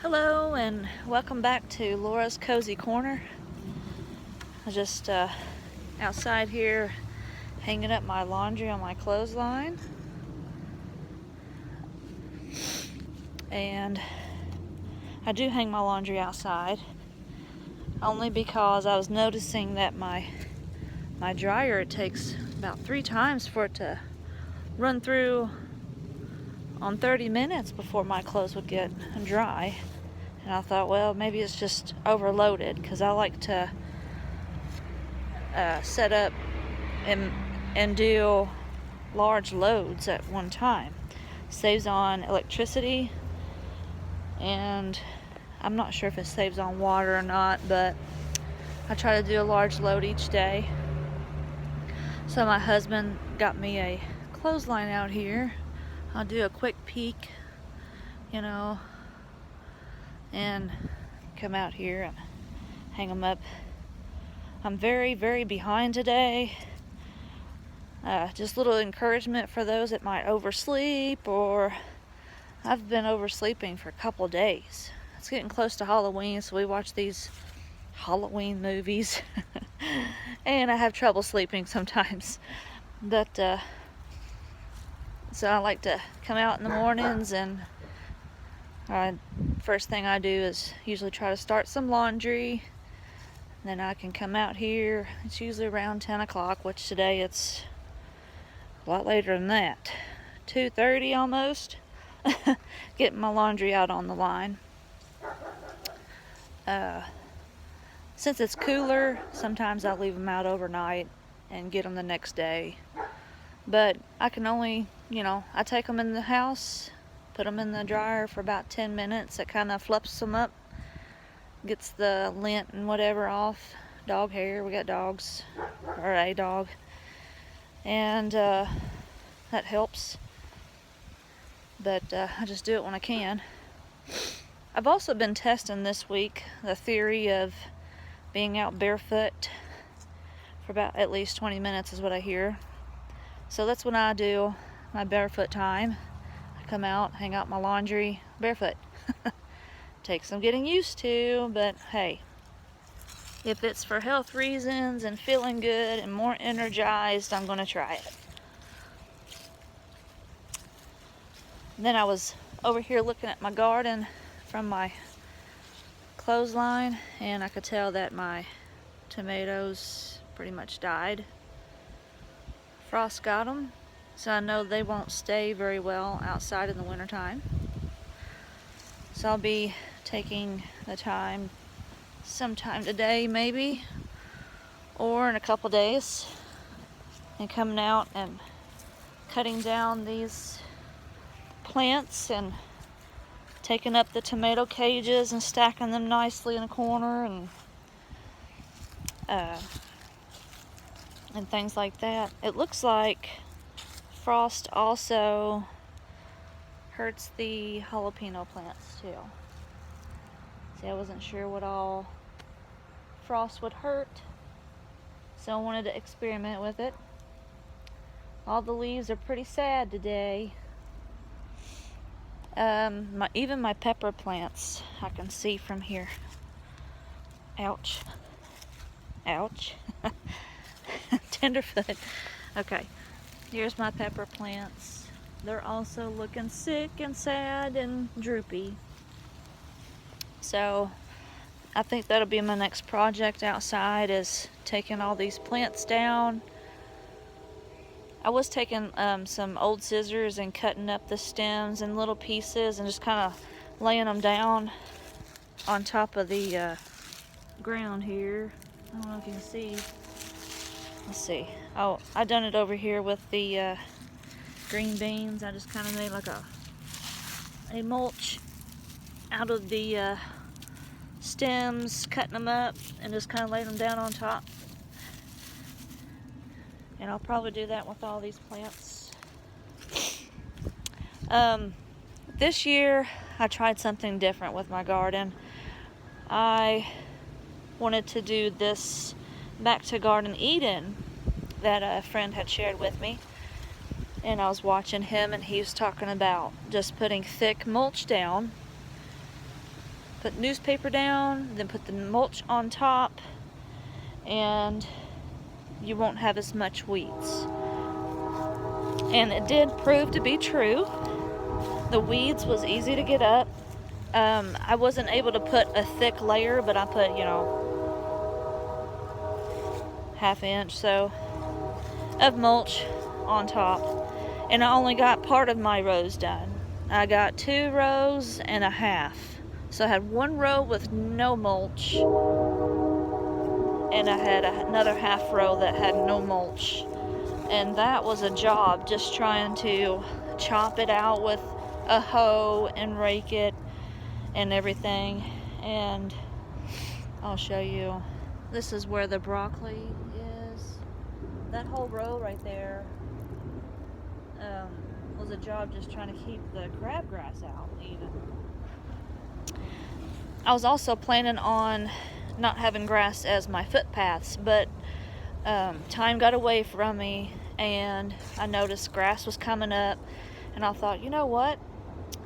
Hello and welcome back to Laura's Cozy Corner. I was just outside here hanging up my laundry on my clothesline, and I do hang my laundry outside only because I was noticing that my dryer, it takes about 3 times for it to run through on 30 minutes before my clothes would get dry. And I thought, well, maybe it's just overloaded, because I like to set up and do large loads at one time. Saves on electricity, and I'm not sure if it saves on water or not, but I try to do a large load each day. So my husband got me a clothesline out here. I'll do a quick peek, and come out here and hang them up. I'm very, very behind today. Just a little encouragement for those that might oversleep, or I've been oversleeping for a couple days. It's getting close to Halloween, so we watch these Halloween movies and I have trouble sleeping sometimes. But so I like to come out in the mornings, and first thing I do is usually try to start some laundry. Then I can come out here. It's usually around 10 o'clock, which today it's a lot later than that. 2:30 almost. Getting my laundry out on the line. Since it's cooler, sometimes I leave them out overnight and get them the next day. But I can only, I take them in the house, put them in the dryer for about 10 minutes. It kind of fluffs them up, gets the lint and whatever off. Dog hair, we got dogs, or a dog. And that helps. But I just do it when I can. I've also been testing this week the theory of being out barefoot for about at least 20 minutes is what I hear. So that's when I do my barefoot time. I come out, hang out my laundry barefoot. Takes some getting used to, but hey, if it's for health reasons and feeling good and more energized, I'm going to try it. Then I was over here looking at my garden from my clothesline, and I could tell that my tomatoes pretty much died. Frost got them, so I know they won't stay very well outside in the wintertime. So I'll be taking the time sometime today maybe, or in a couple days, and coming out and cutting down these plants and taking up the tomato cages and stacking them nicely in a corner, and things like that. It looks like frost also hurts the jalapeno plants too. See, I wasn't sure what all frost would hurt, so I wanted to experiment with it. All the leaves are pretty sad today. Even my pepper plants, I can see from here. Ouch. Ouch. Tenderfoot. Okay, here's my pepper plants. They're also looking sick and sad and droopy. So I think that'll be my next project outside, is taking all these plants down. I was taking some old scissors and cutting up the stems in little pieces and just kind of laying them down on top of the ground here. I don't know if you can see. Let's see. Oh, I done it over here with the green beans. I just kind of made like a mulch out of the stems, cutting them up, and just kind of laid them down on top. And I'll probably do that with all these plants. This year I tried something different with my garden. I wanted to do this Back to Garden Eden that a friend had shared with me, and I was watching him, and he was talking about just putting thick mulch down put newspaper down, then put the mulch on top, and you won't have as much weeds. And it did prove to be true. The weeds was easy to get up. I wasn't able to put a thick layer, but I put, ½ inch so of mulch on top, and I only got part of my rows done. I got 2 rows and a half, so I had 1 row with no mulch, and I had another ½ row that had no mulch, and that was a job, just trying to chop it out with a hoe and rake it and everything. And I'll show you, this is where the broccoli is. That whole row right there was a job just trying to keep the crabgrass out even. I was also planning on not having grass as my footpaths, but time got away from me, and I noticed grass was coming up, and I thought, you know what?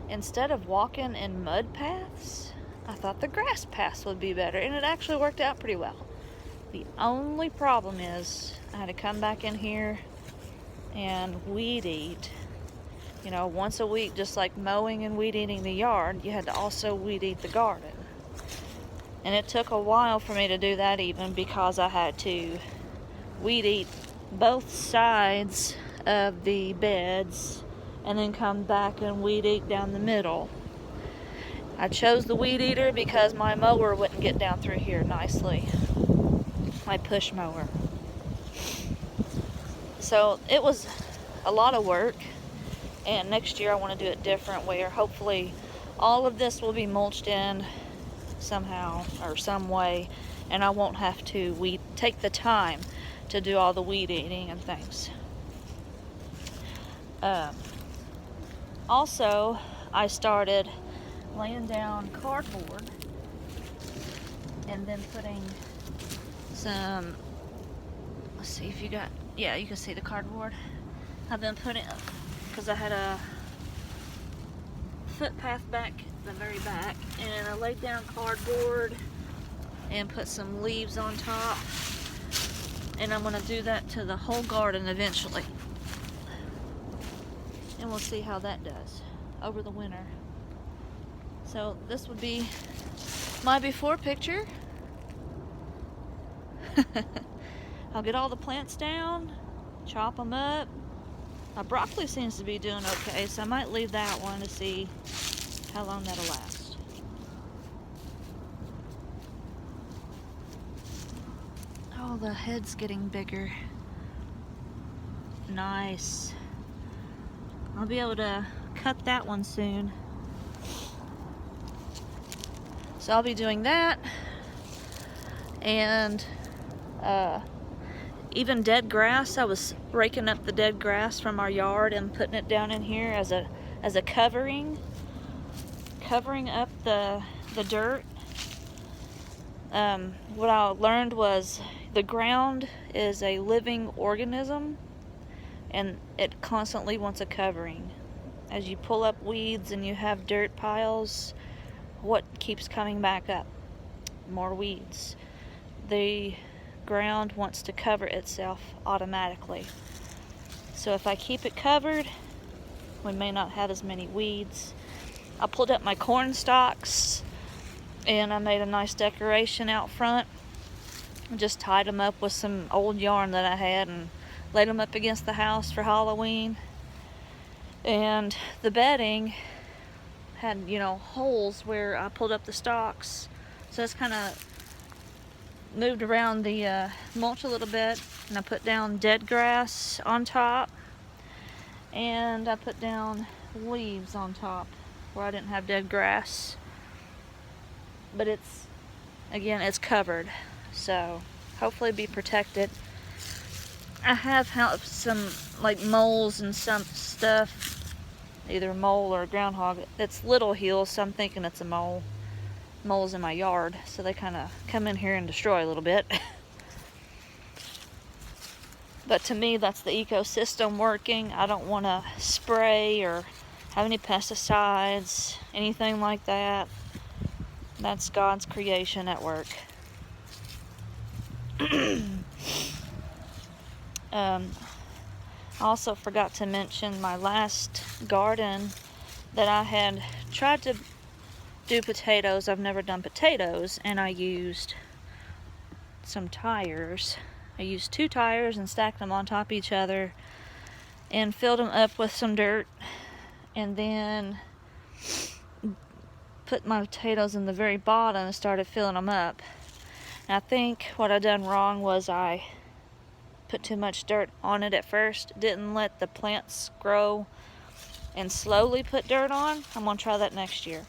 Instead of walking in mud paths, I thought the grass paths would be better, and it actually worked out pretty well. The only problem is I had to come back in here and weed eat. Once a week, just like mowing and weed eating the yard, you had to also weed eat the garden. And it took a while for me to do that, even because I had to weed eat both sides of the beds and then come back and weed eat down the middle. I chose the weed eater because my mower wouldn't get down through here nicely. My push mower. So it was a lot of work, and next year I want to do it different, where hopefully all of this will be mulched in somehow or some way, and I won't have to take the time to do all the weed eating and things. Also, I started laying down cardboard and then putting some, let's see if you can see the cardboard. I've been putting, because I had a footpath back, the very back, and I laid down cardboard and put some leaves on top, and I'm going to do that to the whole garden eventually, and we'll see how that does over the winter. So this would be my before picture. I'll get all the plants down, chop them up. My broccoli seems to be doing okay, so I might leave that one to see how long that'll last. Oh, the head's getting bigger. Nice. I'll be able to cut that one soon. So I'll be doing that, and even dead grass. I was raking up the dead grass from our yard and putting it down in here as a covering up the dirt. What I learned was the ground is a living organism, and it constantly wants a covering. As you pull up weeds and you have dirt piles, what keeps coming back up? More weeds. The ground wants to cover itself automatically. So if I keep it covered, we may not have as many weeds. I pulled up my corn stalks and I made a nice decoration out front. I just tied them up with some old yarn that I had and laid them up against the house for Halloween. And the bedding had, holes where I pulled up the stalks. So it's kind of moved around the mulch a little bit, and I put down dead grass on top, and I put down leaves on top where I didn't have dead grass. But it's covered, so hopefully be protected. I have some like moles and some stuff, either mole or groundhog. It's little heels, so I'm thinking it's a mole. Moles in my yard, so they kind of come in here and destroy a little bit. But to me, that's the ecosystem working. I don't want to spray or have any pesticides, anything like that. That's God's creation at work. I also forgot to mention my last garden that I had tried to do potatoes. I've never done potatoes, and I used some tires. I used 2 tires and stacked them on top of each other and filled them up with some dirt, and then put my potatoes in the very bottom and started filling them up. And I think what I done wrong was I put too much dirt on it at first, didn't let the plants grow, and slowly put dirt on. I'm gonna try that next year,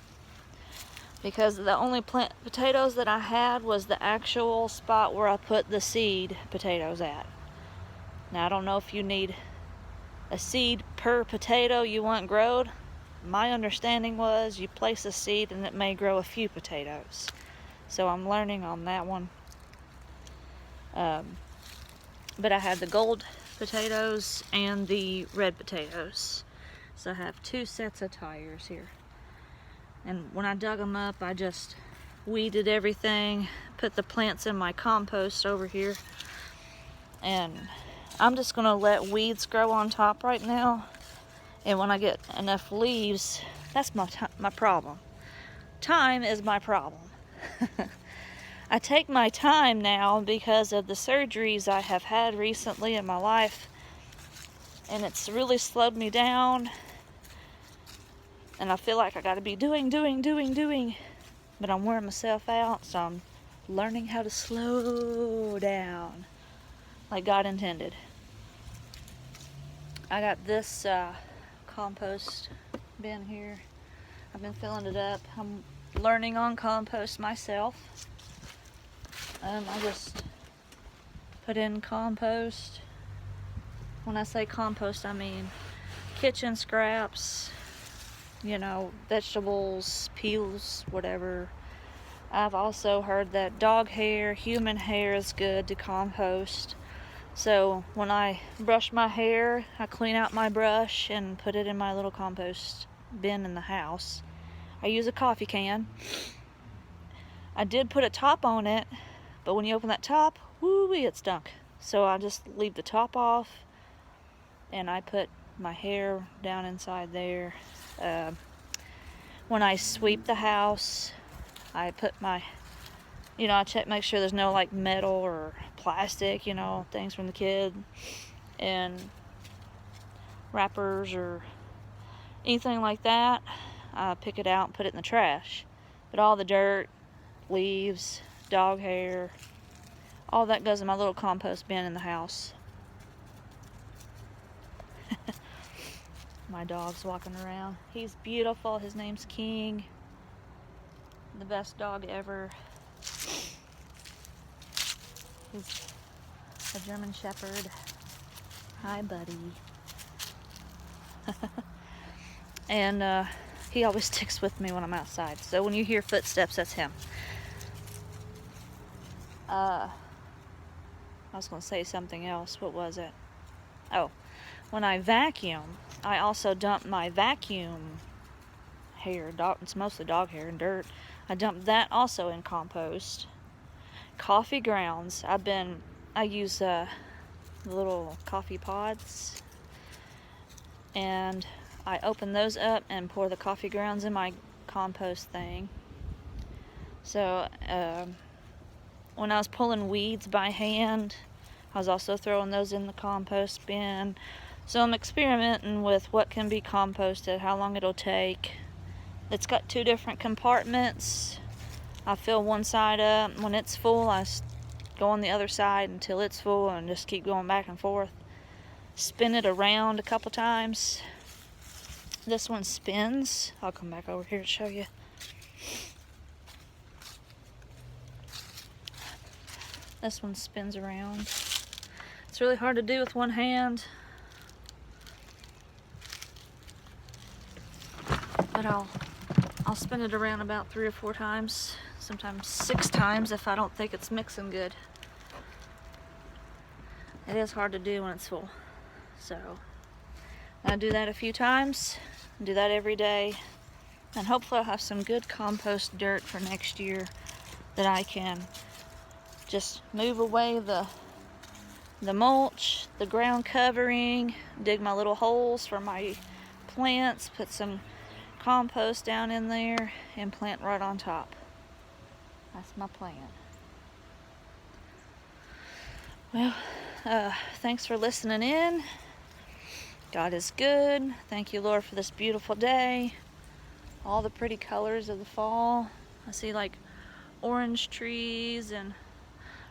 because the only plant potatoes that I had was the actual spot where I put the seed potatoes at. Now I don't know if you need a seed per potato you want growed. My understanding was you place a seed and it may grow a few potatoes. So I'm learning on that one. But I had the gold potatoes and the red potatoes. So I have 2 sets of tires here. And when I dug them up, I just weeded everything, put the plants in my compost over here. And I'm just gonna let weeds grow on top right now. And when I get enough leaves, that's my problem. Time is my problem. I take my time now because of the surgeries I have had recently in my life, and it's really slowed me down, and I feel like I gotta be doing, but I'm wearing myself out, so I'm learning how to slow down like God intended. I got this compost bin here. I've been filling it up. I'm learning on compost myself. I just put in compost. When I say compost, I mean kitchen scraps, vegetables, peels, whatever. I've also heard that dog hair, human hair is good to compost. So when I brush my hair, I clean out my brush and put it in my little compost bin in the house. I use a coffee can. I did put a top on it, but when you open that top, woo-wee, it stunk. So I just leave the top off, and I put my hair down inside there. When I sweep the house, I put my, I check, make sure there's no like metal or plastic, things from the kid, and wrappers or anything like that. I pick it out and put it in the trash. But all the dirt, leaves, dog hair, all that goes in my little compost bin in the house. My dog's walking around. He's beautiful. His name's King. The best dog ever. He's a German Shepherd. Hi, buddy. And he always sticks with me when I'm outside. So when you hear footsteps, that's him. I was going to say something else. What was it? Oh, when I vacuum, I also dump my vacuum hair. It's mostly dog hair and dirt. I dump that also in compost. Coffee grounds. I use the little coffee pods, and I open those up and pour the coffee grounds in my compost thing. So when I was pulling weeds by hand, I was also throwing those in the compost bin. So I'm experimenting with what can be composted, how long it'll take. It's got 2 different compartments. I fill one side up. When it's full, I go on the other side until it's full and just keep going back and forth. Spin it around a couple times. This one spins. I'll come back over here to show you. This one spins around. It's really hard to do with one hand, but I'll spin it around about 3 or 4 times, sometimes 6 times if I don't think it's mixing good. It is hard to do when it's full. So I do that a few times, do that every day, And hopefully I'll have some good compost dirt for next year that I can just move away the mulch, the ground covering, dig my little holes for my plants, put some compost down in there, and plant right on top. That's my plan. Well, thanks for listening in. God is good. Thank you, Lord, for this beautiful day. All the pretty colors of the fall. I see like orange trees and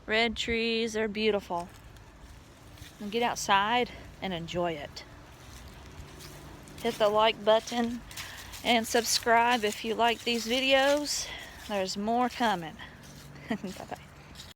red trees. They're beautiful. And get outside and enjoy it. Hit the like button and subscribe if you like these videos. There's more coming. Bye-bye.